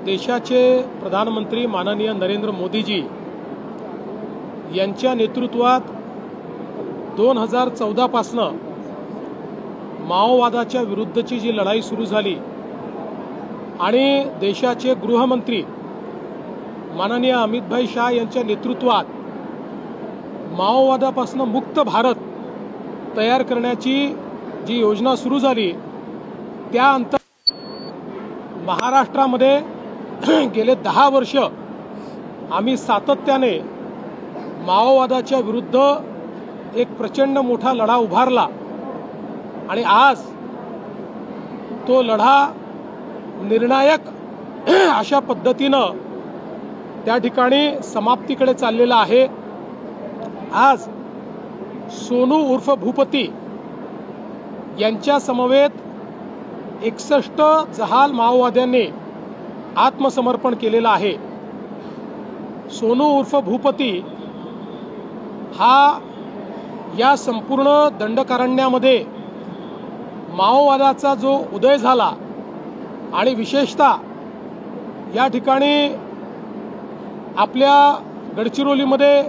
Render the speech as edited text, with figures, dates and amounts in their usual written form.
देशाचे प्रधानमंत्री माननीय नरेंद्र मोदीजी यांच्या नेतृत्वात 2014 पासून माओवादाच्या विरुद्धची जी लढाई सुरू झाली आणि देशाचे गृहमंत्री माननीय अमित शाह यांच्या नेतृत्वात माओवादापासून मुक्त भारत तयार करण्याची जी योजना सुरू झाली त्या अंतर्गत महाराष्ट्रामध्ये गेले 10 वर्ष आम्ही सातत्याने माओवादाच्या विरुद्ध एक प्रचंड मोठा लढा उभारला आणि आज तो लढा निर्णायक अशा पद्धतीने त्या ठिकाणी समाप्तीकडे चाललेला आहे। आज सोनू उर्फ भूपती यांच्या समवेत 61 जहाल माओवाद्यांनी आत्मसमर्पण केलेलं आहे। सोनू उर्फ भूपती हा या संपूर्ण दंडकारण्यामध्ये माओवादाचा जो उदय झाला आणि विशेषतः या ठिकाणी आपल्या गडचिरोलीमध्ये